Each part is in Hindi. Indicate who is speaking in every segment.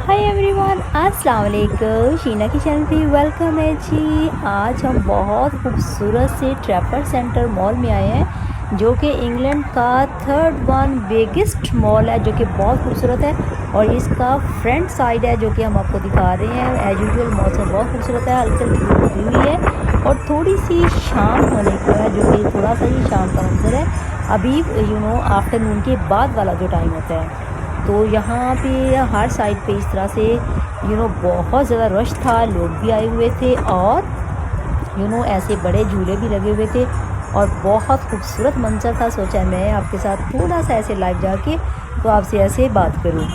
Speaker 1: हाय एवरीवन, अस्सलाम वालेकुम। शीना की चैनल पे वेलकम है जी। आज हम बहुत खूबसूरत से ट्रैफर्ड सेंटर मॉल में आए हैं, जो कि इंग्लैंड का थर्ड वन बिगेस्ट मॉल है, जो कि बहुत खूबसूरत है। और इसका फ्रंट साइड है जो कि हम आपको दिखा रहे हैं। एज यूजुअल मौसम बहुत खूबसूरत है, हल्की हल्की धूप निकली हुई है और थोड़ी सी शाम होने को है, जो कि थोड़ा सा ही शाम का मंजर है। अभी आफ्टरनून के बाद वाला जो टाइम होता है, तो यहाँ पे हर साइड पे इस तरह से बहुत ज़्यादा रश था, लोग भी आए हुए थे और ऐसे बड़े झूले भी लगे हुए थे और बहुत खूबसूरत मंजर था। सोचा मैं आपके साथ थोड़ा सा ऐसे लाइव जाके तो आपसे ऐसे बात करूँ।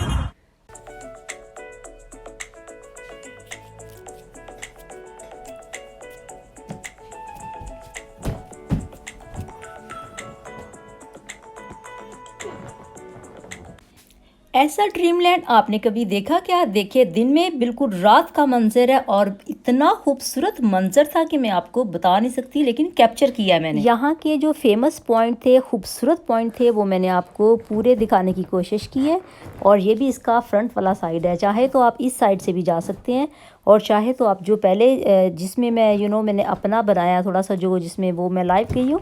Speaker 1: ऐसा ड्रीमलैंड आपने कभी देखा क्या? देखिए, दिन में बिल्कुल रात का मंजर है और इतना खूबसूरत मंजर था कि मैं आपको बता नहीं सकती, लेकिन कैप्चर किया है मैंने। यहाँ के जो फेमस पॉइंट थे, खूबसूरत पॉइंट थे, वो मैंने आपको पूरे दिखाने की कोशिश की है। और ये भी इसका फ्रंट वाला साइड है। चाहे तो आप इस साइड से भी जा सकते हैं और चाहे तो आप जो पहले जिसमें मैं मैंने अपना बनाया थोड़ा सा, जो जिसमें वो मैं लाइव गई हूँ,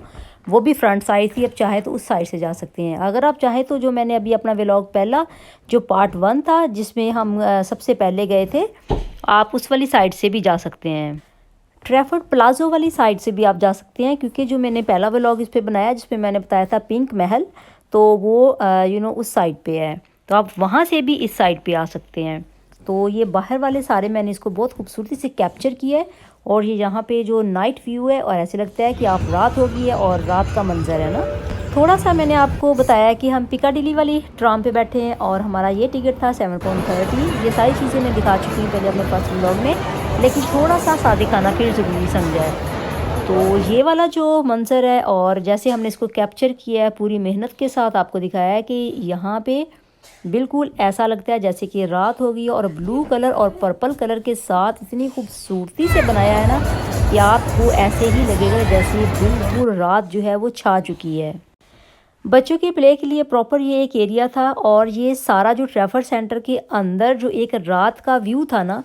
Speaker 1: वो भी फ्रंट साइड थी। अब चाहे तो उस साइड से जा सकते हैं। अगर आप चाहें तो जो मैंने अभी अपना व्लॉग पहला जो पार्ट 1 था, जिसमें हम सबसे पहले गए थे, आप उस वाली साइड से भी जा सकते हैं। ट्रैफर्ड प्लाज़ो वाली साइड से भी आप जा सकते हैं, क्योंकि जो मैंने पहला व्लॉग इस पे बनाया जिसमें मैंने बताया था पिंक महल, तो वो उस साइड पे है। तो आप वहाँ से भी इस साइड पे आ सकते हैं। तो ये बाहर वाले सारे मैंने इसको बहुत खूबसूरती से कैप्चर किया है। और ये यहाँ पे जो नाइट व्यू है, और ऐसे लगता है कि आप रात हो गई है और रात का मंजर है ना। थोड़ा सा मैंने आपको बताया कि हम पिकाडिली वाली ट्राम पे बैठे हैं और हमारा ये टिकट था 7 £30। ये सारी चीज़ें मैं दिखा चुकी हूँ पहले अपने फर्स्ट व्लॉग में, लेकिन थोड़ा सा दिखाना फिर ज़रूरी समझा है। तो ये वाला जो मंज़र है, और जैसे हमने इसको कैप्चर किया है पूरी मेहनत के साथ, आपको दिखाया है कि यहाँ पे बिल्कुल ऐसा लगता है जैसे कि रात होगी। और ब्लू कलर और पर्पल कलर के साथ इतनी खूबसूरती से बनाया है ना कि आपको ऐसे ही लगेगा जैसे बिल्कुल रात जो है वो छा चुकी है। बच्चों के प्ले के लिए प्रॉपर ये एक एरिया था। और ये सारा जो ट्रैफर्ड सेंटर के अंदर जो एक रात का व्यू था ना,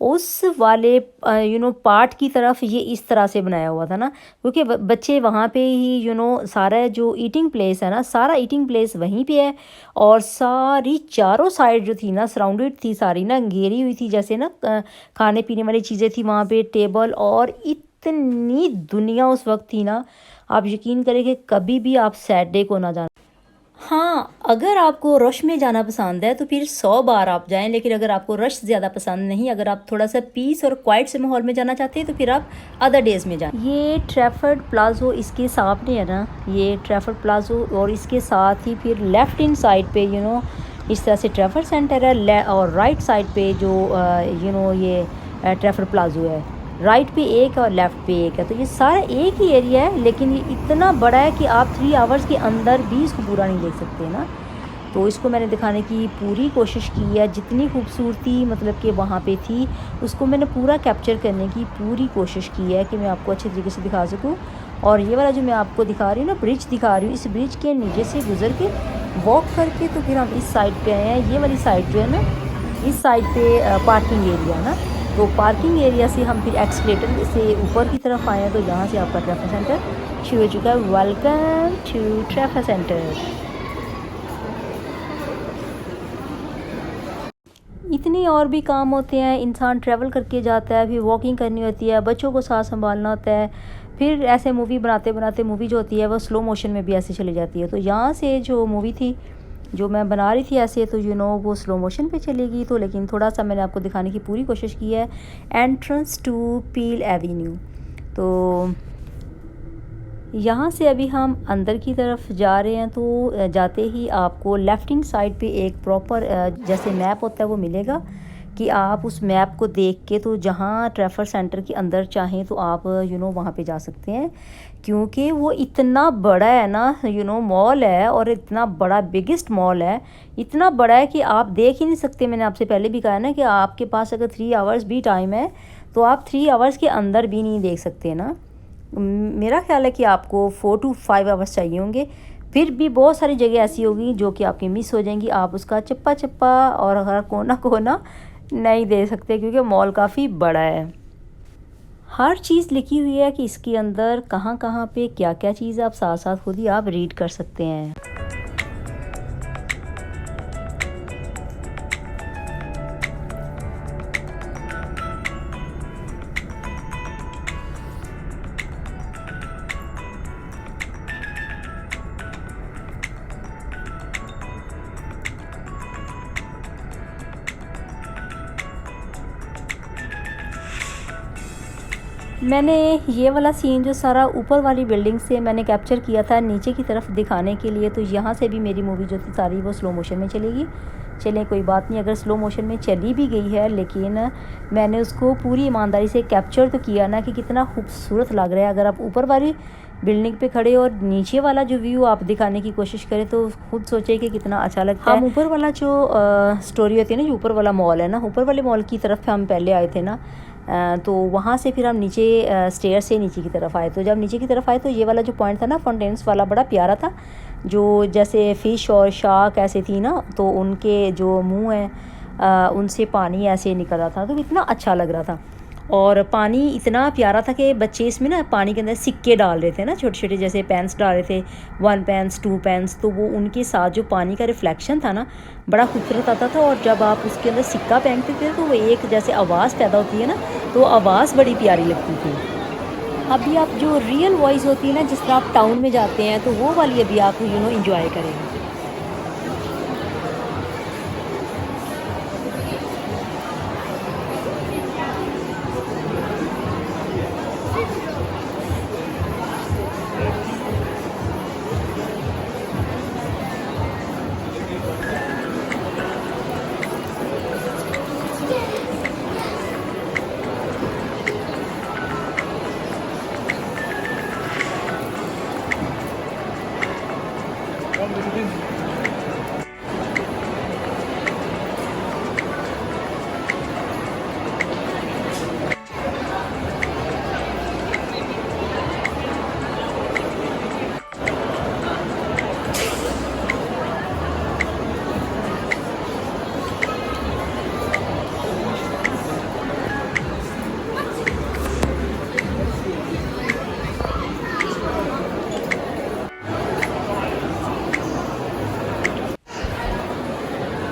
Speaker 1: उस वाले पार्ट की तरफ ये इस तरह से बनाया हुआ था ना, क्योंकि बच्चे वहाँ पे ही सारा जो ईटिंग प्लेस है ना, सारा ईटिंग प्लेस वहीं पे है। और सारी चारों साइड जो थी ना, सराउंडेड थी, सारी ना घेरी हुई थी, जैसे ना खाने पीने वाली चीज़ें थी वहाँ पे, टेबल, और इतनी दुनिया उस वक्त थी ना, आप यकीन करें कि कभी भी आप सैटरडे को ना जाना। हाँ, अगर आपको रश में जाना पसंद है तो फिर 100 बार आप जाएं, लेकिन अगर आपको रश ज़्यादा पसंद नहीं, अगर आप थोड़ा सा पीस और क्वाइट से माहौल में जाना चाहते हैं, तो फिर आप अदर डेज़ में जाएं। ये ट्रैफर्ड प्लाज़ो इसके सामने है ना, ये ट्रैफर्ड प्लाज़ो, और इसके साथ ही फिर लेफ़्ट इन साइड पे इस तरह से ट्रैफर्ड सेंटर है, और राइट साइड पे जो ये ट्रैफर्ड प्लाज़ो है, राइट पे एक और लेफ़्ट पे एक है। तो ये सारा एक ही एरिया है, लेकिन ये इतना बड़ा है कि आप 3 आवर्स के अंदर भी इसको पूरा नहीं देख सकते ना। तो इसको मैंने दिखाने की पूरी कोशिश की है, जितनी खूबसूरती मतलब कि वहाँ पे थी, उसको मैंने पूरा कैप्चर करने की पूरी कोशिश की है कि मैं आपको अच्छे तरीके से दिखा सकूँ। और ये वाला जो मैं आपको दिखा रही हूँ ना, ब्रिज दिखा रही हूँ, इस ब्रिज के नीचे से गुजर के वॉक करके तो फिर हम इस साइड पे आए हैं। ये वाली साइड जो है ना, इस साइड पे पार्किंग एरिया ना, तो पार्किंग एरिया से हम फिर एक्सलेटर से ऊपर की तरफ आए हैं। तो यहाँ से आपका ट्रैफर्ड सेंटर शुरू हो चुका है। Welcome to Trafford Centre. इतनी और भी काम होते हैं, इंसान ट्रैवल करके जाता है, फिर वॉकिंग करनी होती है, बच्चों को साथ संभालना होता है, फिर ऐसे मूवी बनाते बनाते मूवी जो होती है वो स्लो मोशन में भी ऐसे चली जाती है। तो यहाँ से जो मूवी थी जो मैं बना रही थी ऐसे, तो वो स्लो मोशन पे चलेगी। तो लेकिन थोड़ा सा मैंने आपको दिखाने की पूरी कोशिश की है। Entrance to Peel Avenue. तो यहाँ से अभी हम अंदर की तरफ जा रहे हैं। तो जाते ही आपको लेफ्ट हैंड साइड पे एक प्रॉपर जैसे मैप होता है वो मिलेगा, कि आप उस मैप को देख के तो जहाँ ट्रैफर्ड सेंटर के अंदर चाहें तो आप वहाँ पे जा सकते हैं, क्योंकि वो इतना बड़ा है ना, मॉल है, और इतना बड़ा बिगेस्ट मॉल है, इतना बड़ा है कि आप देख ही नहीं सकते। मैंने आपसे पहले भी कहा ना कि आपके पास अगर 3 आवर्स भी टाइम है तो आप 3 आवर्स के अंदर भी नहीं देख सकते ना। मेरा ख्याल है कि आपको 4 to 5 आवर्स चाहिए होंगे, फिर भी बहुत सारी जगह ऐसी होगी जो कि आपकी मिस हो जाएंगी, आप उसका चप्पा चप्पा और हर कोना कोना नहीं दे सकते क्योंकि मॉल काफ़ी बड़ा है। हर चीज़ लिखी हुई है कि इसके अंदर कहाँ कहाँ पे क्या क्या चीज़ है, आप साथ साथ खुद ही आप रीड कर सकते हैं। मैंने ये वाला सीन जो सारा ऊपर वाली बिल्डिंग से मैंने कैप्चर किया था नीचे की तरफ दिखाने के लिए, तो यहाँ से भी मेरी मूवी जो थी सारी वो स्लो मोशन में चलेगी। चलें कोई बात नहीं, अगर स्लो मोशन में चली भी गई है लेकिन मैंने उसको पूरी ईमानदारी से कैप्चर तो किया ना कि कितना खूबसूरत लग रहा है। अगर आप ऊपर वाली बिल्डिंग पे खड़े और नीचे वाला जो व्यू आप दिखाने की कोशिश करें तो खुद सोचे कि कितना अच्छा लगता है। हम ऊपर वाला जो स्टोरी होती है ना, जो ऊपर वाला मॉल है ना, ऊपर वाले मॉल की तरफ हम पहले आए थे ना, तो वहाँ से फिर हम नीचे स्टेयर से नीचे की तरफ आए। तो जब नीचे की तरफ आए तो ये वाला जो पॉइंट था ना फाउंटेन्स वाला, बड़ा प्यारा था, जो जैसे फ़िश और शार्क ऐसे थी ना, तो उनके जो मुंह हैं उनसे पानी ऐसे निकल रहा था, तो इतना अच्छा लग रहा था। और पानी इतना प्यारा था कि बच्चे इसमें ना पानी के अंदर सिक्के डाल रहे थे ना, छोटे छोटे जैसे पेंस डाल रहे थे, 1 पेंस 2 पेंस, तो वो उनके साथ जो पानी का रिफ्लेक्शन था ना बड़ा खूबसूरत आता था। और जब आप उसके अंदर सिक्का पहनते थे तो वो एक जैसे आवाज़ पैदा होती है ना, तो आवाज़ बड़ी प्यारी लगती थी। अभी आप जो रियल वॉइस होती है ना, जिस तरह आप टाउन में जाते हैं तो वो वाली अभी आप इंजॉय करेंगे।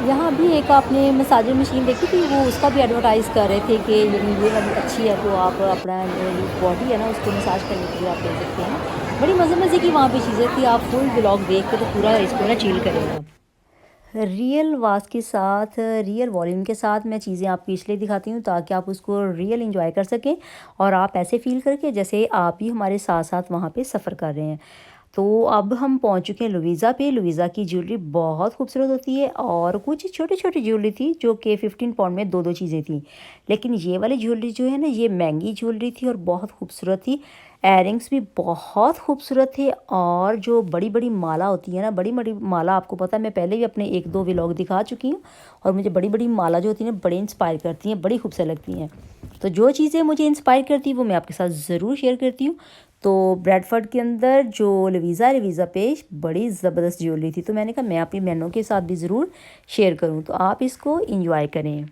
Speaker 1: यहाँ भी एक आपने मसाजर मशीन देखी थी, वो उसका भी एडवर्टाइज़ कर रहे थे कि ये वाली अच्छी है, तो आप अपना बॉडी है ना उसको मसाज करने के लिए आप ले सकते हैं। बड़ी मज़े मज़े की वहाँ पे चीज़ें थी। आप फुल व्लॉग देख के तो पूरा इसको ना चिल करेंगे आप। रियल आवाज़ के साथ, रियल वॉल्यूम के साथ मैं चीज़ें आपको इसलिए दिखाती हूँ ताकि आप उसको रियल एंजॉय कर सकें और आप ऐसे फ़ील करके जैसे आप ही हमारे साथ साथ वहाँ पे सफ़र कर रहे हैं। तो अब हम पहुँच चुके हैं लुइज़ा पे। लुइज़ा की ज्वेलरी बहुत खूबसूरत होती है और कुछ छोटी छोटी ज्वेलरी थी जो कि 15 पाउंड में 2 चीज़ें थी। लेकिन ये वाली ज्वेलरी जो है ना, ये महंगी ज्वेलरी थी और बहुत खूबसूरत थी। एयरिंग्स भी बहुत खूबसूरत थे और जो बड़ी बड़ी माला होती है ना, बड़ी बड़ी माला, आपको पता है मैं पहले भी अपने 1-2 व्लॉग दिखा चुकी हूँ और मुझे बड़ी बड़ी माला जो होती है ना बड़ी इंस्पायर करती हैं, बड़ी खूबसूरत लगती हैं। तो जो चीज़ें मुझे इंस्पायर करती हैं वो मैं आपके साथ ज़रूर शेयर करती हूँ। तो ब्रैडफर्ड के अंदर जो लुइज़ा पे बड़ी ज़बरदस्त ज्वेलरी थी, तो मैंने कहा मैं अपनी बहनों के साथ भी ज़रूर शेयर करूँ, तो आप इसको इंजॉय करें।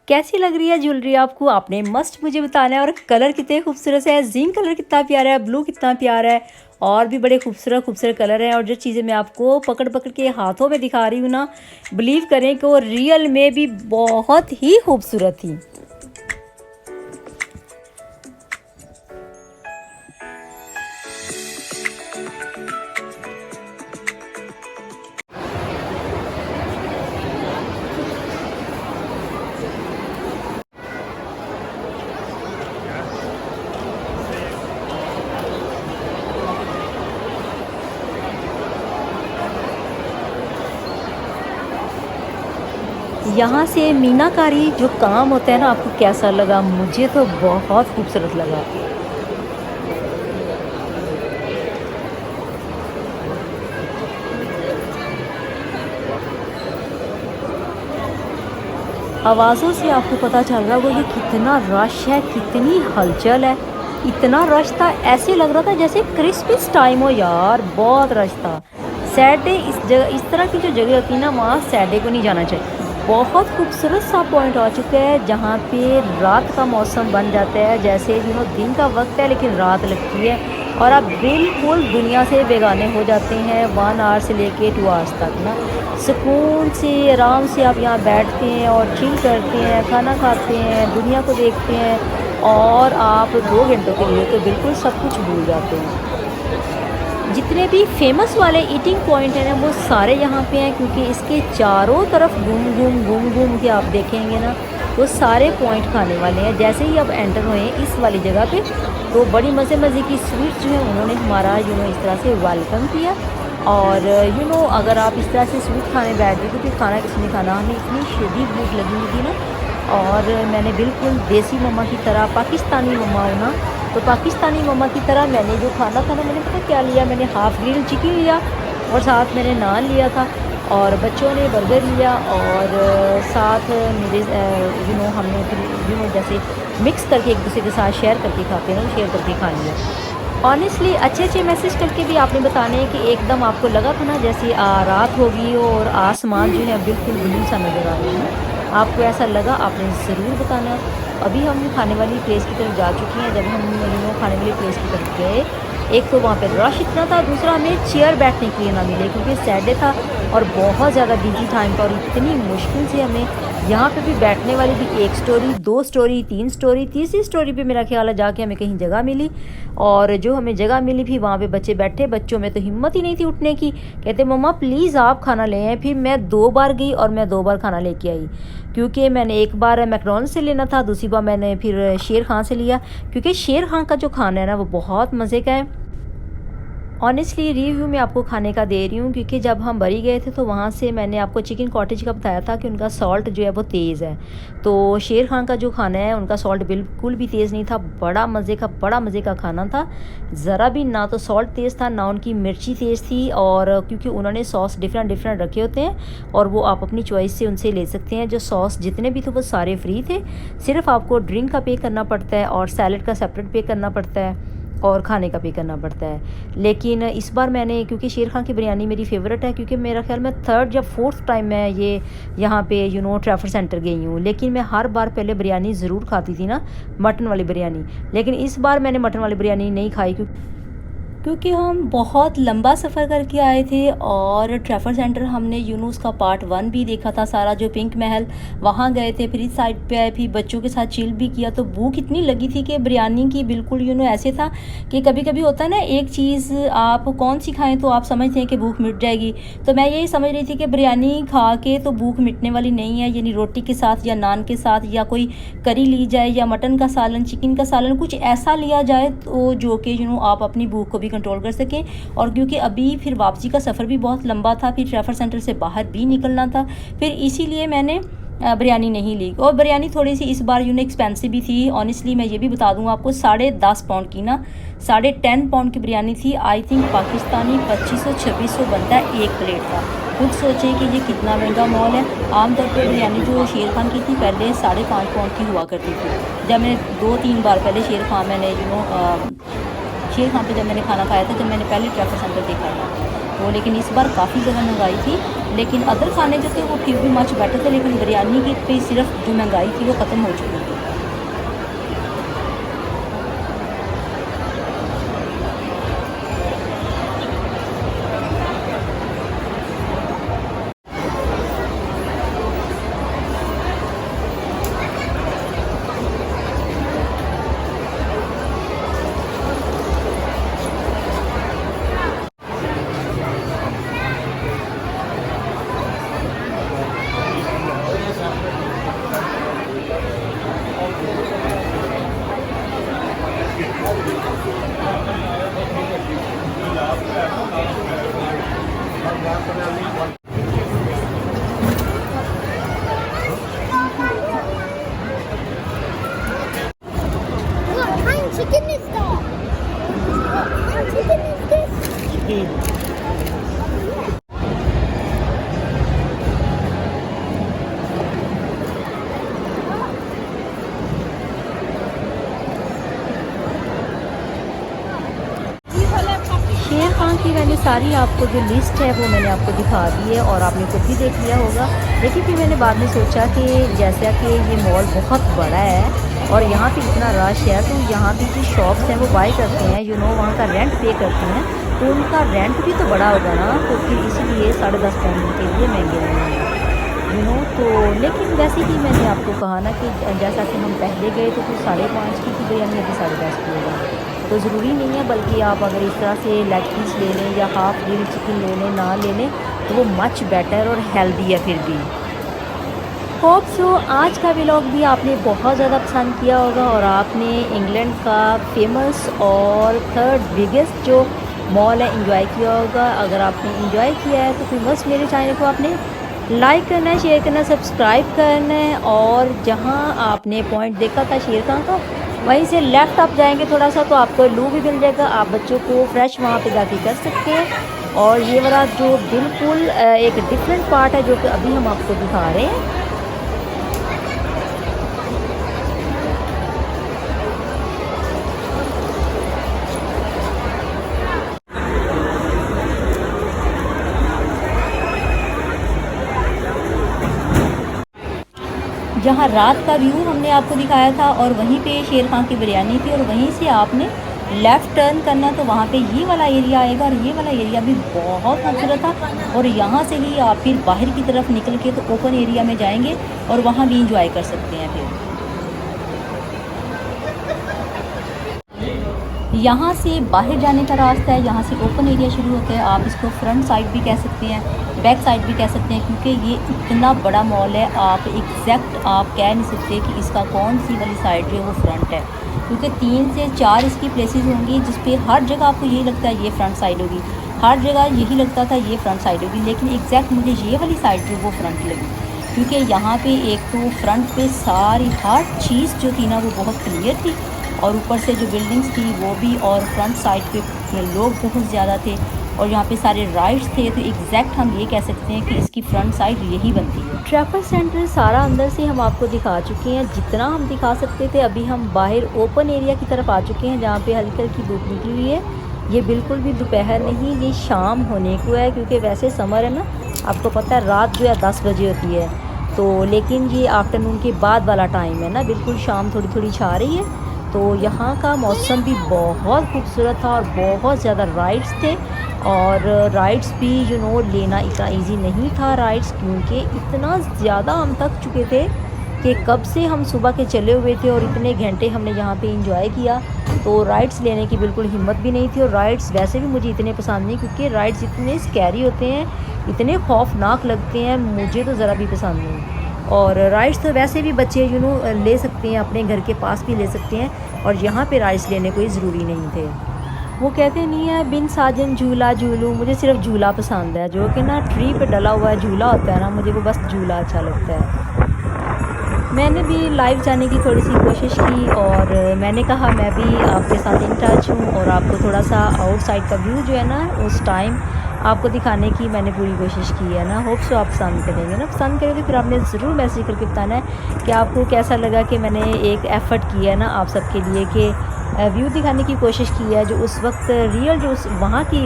Speaker 1: कैसी लग रही है ज्वेलरी आपको, आपने मस्ट मुझे बताना है। और कलर कितने खूबसूरत है, जिंक कलर कितना प्यारा है, ब्लू कितना प्यारा है, और भी बड़े खूबसूरत खूबसूरत कलर हैं। और जो चीज़ें मैं आपको पकड़ पकड़ के हाथों में दिखा रही हूँ ना, बिलीव करें कि वो रियल में भी बहुत ही खूबसूरत थी। यहाँ से मीनाकारी जो काम होता है ना, आपको कैसा लगा? मुझे तो बहुत खूबसूरत लगा। आवाज़ों से आपको पता चल रहा होगा कि कितना रश है, कितनी हलचल है। इतना रश था, ऐसे लग रहा था जैसे क्रिसमस टाइम हो यार, बहुत रश था। सैटरडे इस जगह, इस तरह की जो जगह होती है ना, वहाँ सैटरडे को नहीं जाना चाहिए। बहुत खूबसूरत सा पॉइंट आ चुका है जहाँ पे रात का मौसम बन जाता है, जैसे दिन का वक्त है लेकिन रात लगती है, और आप बिल्कुल दुनिया से बेगाने हो जाते हैं 1 आवर से लेके 2 आवर्स तक ना। सुकून से आराम से आप यहाँ बैठते हैं और चिल करते हैं, खाना खाते हैं, दुनिया को देखते हैं, और आप 2 घंटों के लिए तो बिल्कुल सब कुछ भूल जाते हैं। जितने भी फेमस वाले ईटिंग पॉइंट हैं ना, वो सारे यहाँ पे हैं, क्योंकि इसके चारों तरफ घूम घूम के आप देखेंगे ना, वो सारे पॉइंट खाने वाले हैं। जैसे ही आप एंटर हुए इस वाली जगह पे, तो बड़ी मज़े मज़े की स्वीट्स जो है उन्होंने हमारा इस तरह से वेलकम किया। और अगर आप इस तरह से स्वीट खाने बैठ गए तो फिर खाना किसने खाना, हमें इतनी शदीद भूख लगी हुई थी ना। और मैंने बिल्कुल देसी मम्मा की तरह, पाकिस्तानी मम्मा हो ना, तो पाकिस्तानी मम्मा की तरह मैंने जो खाना था ना, मैंने पता क्या लिया, मैंने हाफ़ ग्रिल चिकन लिया और साथ मैंने नान लिया था, और बच्चों ने बर्गर लिया, और साथ मेरे हमने फिर जैसे मिक्स करके एक दूसरे के साथ शेयर करके खाते हैं ना, शेयर करके खा लिया। ऑनेस्टली अच्छे मैसेज करके भी आपने बताने हैं कि एकदम आपको लगा था ना जैसे रात होगी हो और आसमान जो है बिल्कुल ब्लू सा नज़र आ रहा है। आपको ऐसा लगा, आपने ज़रूर बताना। अभी हम खाने वाली प्लेस की तरफ जा चुके हैं। जब हम खाने वाली प्लेस की तरफ गए, एक तो वहाँ पे रश इतना था, दूसरा हमें चेयर बैठने के लिए ना मिले क्योंकि सैटरडे था और बहुत ज़्यादा बिजी टाइम था, और इतनी मुश्किल से हमें यहाँ पे भी बैठने वाली भी 1 स्टोरी, 2 स्टोरी, 3 स्टोरी, तीसरी स्टोरी पे मेरा ख्याल है जाके हमें कहीं जगह मिली। और जो हमें जगह मिली भी वहाँ पे बच्चे बैठे, बच्चों में तो हिम्मत ही नहीं थी उठने की। कहते मम्मा प्लीज़ आप खाना ले आएँ। फिर मैं 2 बार गई और मैं 2 बार खाना लेके आई, क्योंकि मैंने एक बार मैकडॉनल्ड से लेना था, दूसरी बार मैंने फिर शेर खां से लिया, क्योंकि शेर खां का जो खाना है ना वो बहुत मज़े का है। ऑनेस्टली रिव्यू मैं आपको खाने का दे रही हूँ, क्योंकि जब हम बरी गए थे तो वहाँ से मैंने आपको चिकन कॉटेज का बताया था कि उनका सॉल्ट जो है वो तेज़ है। तो शेर खां का जो खाना है उनका सॉल्ट बिल्कुल भी तेज़ नहीं था, बड़ा मज़े का खाना था। ज़रा भी ना तो सॉल्ट तेज़ था, ना उनकी मिर्ची तेज़ थी, और क्योंकि उन्होंने सॉस डिफरेंट रखे होते हैं और वो आप अपनी चॉइस से उनसे ले सकते हैं। जो सॉस जितने भी थे वो सारे फ्री थे, सिर्फ आपको ड्रिंक का पे करना पड़ता है और सैलड का सेपरेट पे करना पड़ता है और खाने का पे करना पड़ता है। लेकिन इस बार मैंने, क्योंकि शेर खां की बिरयानी मेरी फेवरेट है, क्योंकि मेरा ख्याल में 3rd या 4th टाइम मैं ये यहाँ पे ट्रैफर्ड सेंटर गई हूँ, लेकिन मैं हर बार पहले बिरयानी ज़रूर खाती थी ना, मटन वाली बिरयानी। लेकिन इस बार मैंने मटन वाली बिरयानी नहीं खाई, क्योंकि हम बहुत लंबा सफ़र करके आए थे, और ट्रैफर्ड सेंटर हमने उसका पार्ट 1 भी देखा था सारा, जो पिंक महल, वहाँ गए थे, फिर इस साइड पे आए, फिर बच्चों के साथ चिल भी किया। तो भूख इतनी लगी थी कि बिरयानी की बिल्कुल ऐसे था कि कभी कभी होता है ना, एक चीज़ आप कौन सी खाएं तो आप समझते हैं कि भूख मिट जाएगी। तो मैं यही समझ रही थी कि बिरयानी खा के तो भूख मिटने वाली नहीं है, यानी रोटी के साथ या नान के साथ या कोई करी ली जाए या मटन का सालन, चिकन का सालन, कुछ ऐसा लिया जाए तो जो कि आप अपनी भूख को भी कंट्रोल कर सकें। और क्योंकि अभी फिर वापसी का सफ़र भी बहुत लंबा था, फिर ट्रैफर्ड सेंटर से बाहर भी निकलना था, फिर इसीलिए मैंने बिरयानी नहीं ली। और बिरयानी थोड़ी सी इस बार एक्सपेंसिव भी थी। ऑनेस्टली मैं ये भी बता दूँ आपको, 10.5 पाउंड की ना, 10.5 पाउंड की बिरयानी थी। आई थिंक पाकिस्तानी 2500-2600 बनता है एक प्लेट का। खुद सोचें कि ये कितना महंगा मॉल है। आमतौर पर बिरयानी जो शेर खान की थी पहले 5.5 पाउंड की हुआ करती थी। जब मैं 2-3 बार पहले शेर खान शेर खान पे जब मैंने खाना खाया था, जब मैंने पहले ट्रैफर्ड सेंटर देखा था, तो लेकिन इस बार काफ़ी ज़्यादा महंगाई थी। लेकिन अदर खाने जो थे वो फिर भी मच बेटर थे, लेकिन बिरयानी की पे सिर्फ जो महंगाई थी वो ख़त्म हो चुकी थी।
Speaker 2: What kind of chicken is that? What kind of chicken is this?
Speaker 1: शेर खान की मैंने सारी आपको जो लिस्ट है वो मैंने आपको दिखा दी है और आपने खुद भी देख लिया होगा। लेकिन फिर मैंने बाद में सोचा कि जैसा कि ये मॉल बहुत बड़ा है और यहाँ पे इतना रश है, तो यहाँ पे जो शॉप्स हैं वो बाय करते हैं, वहाँ का रेंट पे करते हैं, तो उनका रेंट भी तो बड़ा होगा ना, तो फिर इसीलिए 10.5 पाउंड के लिए महंगे रहेंगे। तो लेकिन वैसे ही मैंने आपको कहा ना कि जैसा कि हम पहले गए तो फिर 5.5 की थी बिरयानी, अभी 10.5 की होगा। तो ज़रूरी नहीं है, बल्कि आप अगर इस तरह से लेग पीस ले लें या हाफ ग्रिल चिकन ले लें, ना ले लें, तो वो मच बेटर और हेल्दी है फिर भी। होप सो आज का व्लॉग भी आपने बहुत ज़्यादा पसंद किया होगा और आपने इंग्लैंड का फेमस और 3rd बिगेस्ट जो मॉल है इंजॉय किया होगा। अगर आपने इंजॉय किया है तो फिर बस मेरे चैनल को आपने लाइक करना है, शेयर करना, सब्सक्राइब करना है, और जहां आपने पॉइंट देखा था शेर खान का, वहीं से लेफ़्ट आप जाएंगे थोड़ा सा तो आपको लू भी मिल जाएगा, आप बच्चों को फ्रेश वहाँ पे जाके कर सकते हैं। और ये वाला जो बिल्कुल एक डिफरेंट पार्ट है जो कि अभी हम आपको दिखा रहे हैं। जहाँ रात का व्यू हमने आपको दिखाया था और वहीं पे शेर खान की बिरयानी थी, और वहीं से आपने लेफ़्ट टर्न करना तो वहाँ पे ये वाला एरिया आएगा, और ये वाला एरिया भी बहुत खूबसूरत था। और यहाँ से ही आप फिर बाहर की तरफ निकल के तो ओपन एरिया में जाएंगे और वहाँ भी इंजॉय कर सकते हैं। फिर यहाँ से बाहर जाने का रास्ता है, यहाँ से ओपन एरिया शुरू होता है। आप इसको फ्रंट साइड भी कह सकते हैं, बैक साइड भी कह सकते हैं, क्योंकि ये इतना बड़ा मॉल है, आप एग्जैक्ट आप कह नहीं सकते कि इसका कौन सी वाली साइड जो है वो फ्रंट है, क्योंकि 3 से 4 इसकी प्लेसेस होंगी जिस पे हर जगह आपको यही लगता है ये फ्रंट साइड होगी, हर जगह यही लगता था ये फ्रंट साइड होगी, लेकिन एग्जैक्ट मुझे ये वाली साइड जो वो फ्रंट लगी, क्योंकि यहाँ पे एक तो फ्रंट पे सारी हर चीज़ जो थी ना वो बहुत क्लियर थी, और ऊपर से जो बिल्डिंग्स थी वो भी, और फ्रंट साइड पे लोग बहुत ज़्यादा थे, और यहाँ पे सारे राइड्स थे। तो एग्जैक्ट हम ये कह सकते हैं कि इसकी फ्रंट साइड यही बनती है। ट्रैफल सेंटर सारा अंदर से हम आपको दिखा चुके हैं, जितना हम दिखा सकते थे। अभी हम बाहर ओपन एरिया की तरफ आ चुके हैं, जहाँ पे हल्की हल्की धूप निकली हुई है। ये बिल्कुल भी दोपहर नहीं, ये शाम होने को है, क्योंकि वैसे समर है ना, आपको पता है रात जो है 10 बजे होती है, तो लेकिन ये आफ्टरनून के बाद वाला टाइम है ना, बिल्कुल शाम थोड़ी थोड़ी छा रही है। तो यहाँ का मौसम भी बहुत खूबसूरत था और बहुत ज़्यादा राइड्स थे, और राइड्स भी लेना इतना इजी नहीं था राइड्स, क्योंकि इतना ज़्यादा हम थक चुके थे कि कब से हम सुबह के चले हुए थे और इतने घंटे हमने यहाँ पे एंजॉय किया, तो राइड्स लेने की बिल्कुल हिम्मत भी नहीं थी। और राइड्स वैसे भी मुझे इतने पसंद नहीं, क्योंकि राइड्स इतने स्कैरी होते हैं, इतने खौफनाक लगते हैं, मुझे तो ज़रा भी पसंद नहीं। और राइड्स तो वैसे भी बच्चे ले सकते हैं, अपने घर के पास भी ले सकते हैं, और यहाँ पे राइड्स लेने कोई ज़रूरी नहीं थे। वो कहते नहीं है बिन साजन झूला झूलूं, मुझे सिर्फ झूला पसंद है, जो कि ना ट्री पे डला हुआ है झूला होता है ना, मुझे वो बस झूला अच्छा लगता है। मैंने भी लाइव जाने की थोड़ी सी कोशिश की, और मैंने कहा मैं भी आपके साथ इन टच हूँ और आपको थोड़ा सा आउटसाइड का व्यू जो है ना उस टाइम आपको दिखाने की मैंने पूरी कोशिश की है ना। होप सो आप पसंद करेंगे ना। पसंद करें तो फिर आपने ज़रूर मैसेज करके बताना है कि आपको कैसा लगा कि मैंने एक एफ़र्ट किया है ना आप सबके लिए कि व्यू दिखाने की कोशिश की है, जो उस वक्त रियल जो उस वहाँ की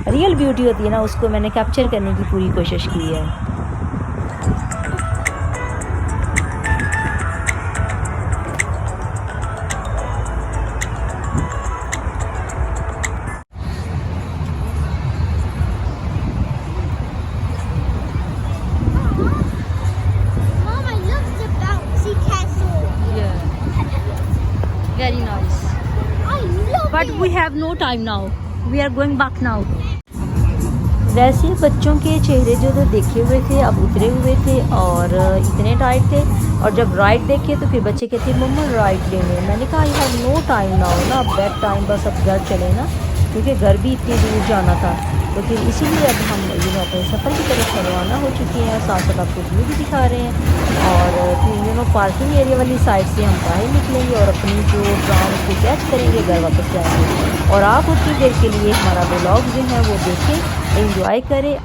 Speaker 1: रियल ब्यूटी होती है ना उसको मैंने कैप्चर करने की पूरी कोशिश की है।
Speaker 2: Mom, I love the bouncy castle.
Speaker 1: Very nice.
Speaker 2: I love
Speaker 1: But
Speaker 2: it.
Speaker 1: we have no time now. We are going back now. वैसे बच्चों के चेहरे जो तो देखे हुए थे अब उतरे हुए थे और इतने टाइट थे, और जब राइड देखे तो फिर बच्चे कहते मम्मा राइड लेने। मैंने कहा I have no time now ना, अब बेड टाइम, बस अब घर चले ना, क्योंकि घर भी इतनी दूर जाना था। तो फिर इसीलिए अब हम अपने सफ़र की तरफ रवाना हो चुके हैं, साथ साथ आपको व्यू भी दिखा रहे हैं। और फिर पार्किंग एरिया वाली साइड से हम बाहर निकलेंगे और अपनी जो ट्राम को कैच करेंगे, घर वापस जाएंगे। और आप उतनी देर के लिए हमारा व्लॉग जो है वो देखें, एंजॉय करें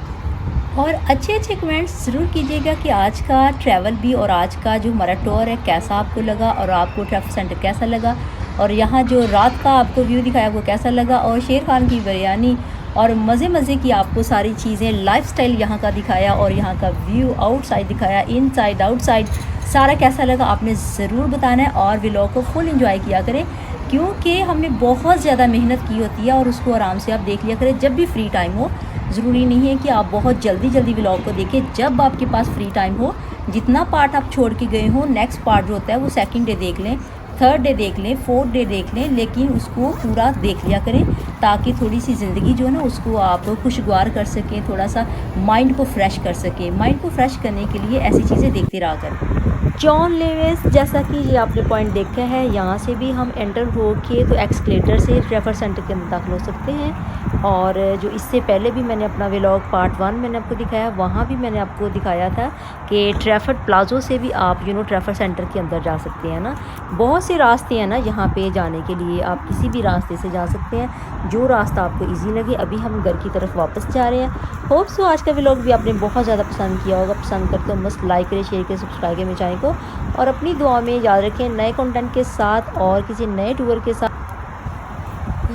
Speaker 1: और अच्छे अच्छे कमेंट्स ज़रूर कीजिएगा कि आज का ट्रैवल भी और आज का जो हमारा टूर है कैसा आपको लगा, और आपको ट्रैफिक सेंटर कैसा लगा, और यहाँ जो रात का आपको व्यू दिखाया वो कैसा लगा, और शेर खान की बिरयानी और मज़े मज़े की आपको सारी चीज़ें, लाइफस्टाइल यहाँ का दिखाया और यहाँ का व्यू आउटसाइड दिखाया, इनसाइड आउटसाइड सारा कैसा लगा आपने ज़रूर बताना है। और व्लॉग को फुल एंजॉय किया करें, क्योंकि हमने बहुत ज़्यादा मेहनत की होती है, और उसको आराम से आप देख लिया करें जब भी फ्री टाइम हो। ज़रूरी नहीं है कि आप बहुत जल्दी जल्दी व्लॉग को देखें, जब आपके पास फ्री टाइम हो, जितना पार्ट आप छोड़ के गए हो, नेक्स्ट पार्ट जो होता है वो सेकंड डे देख लें, थर्ड डे देख लें, फोर्थ डे देख लें, लेकिन उसको पूरा देख लिया करें ताकि थोड़ी सी ज़िंदगी जो है ना उसको आप खुशगवार कर सकें, थोड़ा सा माइंड को फ्रेश कर सकें। माइंड को फ्रेश करने के लिए ऐसी चीज़ें देखते रहा करें। जॉन लेविस, जैसा कि ये आपने पॉइंट देखा है, यहाँ से भी हम एंटर हो के तो एक्सकलेटर से ट्रैफिक सेंटर के अंदर दाखिल हो सकते हैं। और जो इससे पहले भी मैंने अपना व्लॉग पार्ट 1 मैंने आपको दिखाया, वहाँ भी मैंने आपको दिखाया था कि ट्रैफिक प्लाज़ो से भी आप ट्रैफिक सेंटर के अंदर जा सकते हैं ना। बहुत से रास्ते हैं ना यहाँ पे जाने के लिए, आप किसी भी रास्ते से जा सकते हैं, जो रास्ता आपको ईजी लगे। अभी हम घर की तरफ वापस जा रहे हैं। होप सो आज का व्लॉग भी आपने बहुत ज़्यादा पसंद किया होगा। पसंद करते हो मस्त लाइक करें, शेयर करें, सब्सक्राइब करें मेरे चैनल को, और अपनी दुआ में याद रखें नए कंटेंट के साथ और किसी नए टूर के साथ,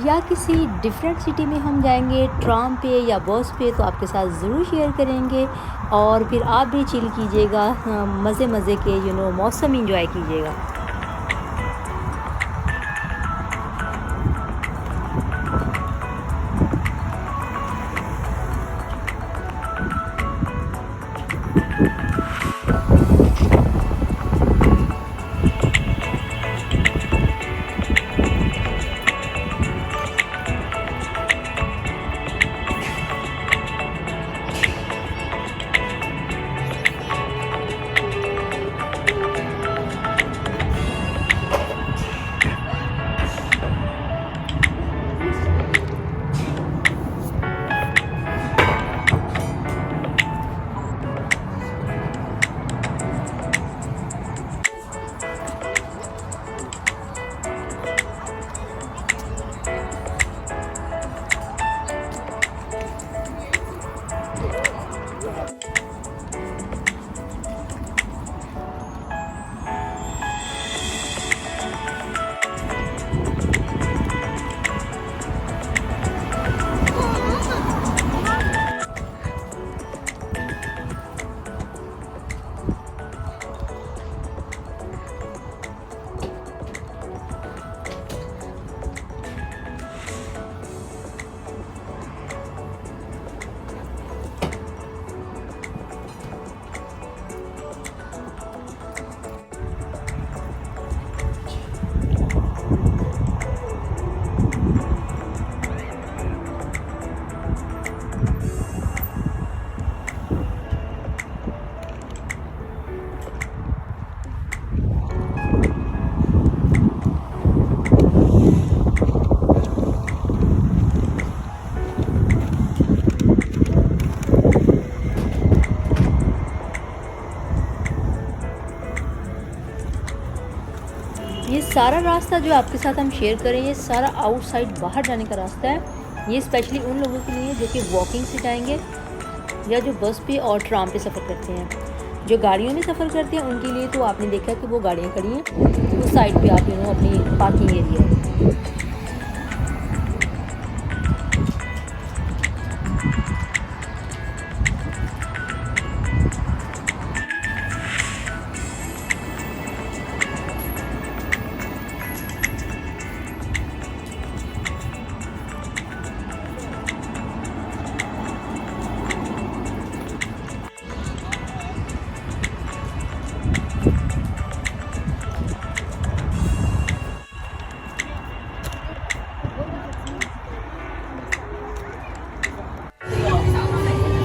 Speaker 1: या किसी डिफरेंट सिटी में हम जाएंगे ट्राम पे या बस पे, तो आपके साथ ज़रूर शेयर करेंगे। और फिर आप भी चिल कीजिएगा, मज़े मज़े के मौसम इंजॉय कीजिएगा। ये सारा रास्ता जो आपके साथ हम शेयर करें, ये सारा आउटसाइड बाहर जाने का रास्ता है। ये स्पेशली उन लोगों के लिए जो कि वॉकिंग से जाएंगे या जो बस पे और ट्राम पे सफ़र करते हैं। जो गाड़ियों में सफ़र करते हैं उनके लिए तो आपने देखा कि वो गाड़ियाँ खड़ी हैं, उस साइड पे आप अपनी पार्किंग एरिया है।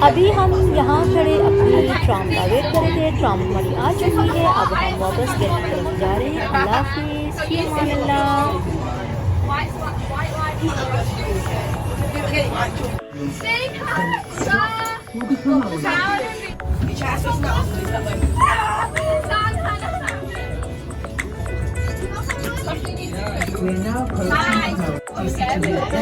Speaker 1: अभी हम यहाँ खड़े अपनी ट्राम का वेट कर रहे थे। ट्राम हमारी आ चुकी है, अब हम वापस घर की तरफ जा रहे हैं। अल्लाह हाफिज़, फी अमानिल्लाह।
Speaker 3: We're now approaching the coast due to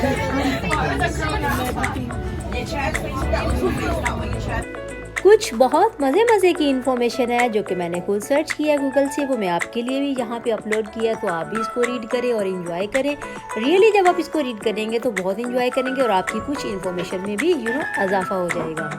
Speaker 1: कुछ बहुत मज़े की इन्फॉर्मेशन है जो कि मैंने खुद सर्च किया गूगल से, वो मैं आपके लिए भी यहाँ पे अपलोड किया, तो आप भी इसको रीड करें और इन्जॉय करें। रियली जब आप इसको रीड करेंगे तो बहुत इन्जॉय करेंगे और आपकी कुछ इन्फॉर्मेशन में भी इजाफा हो जाएगा।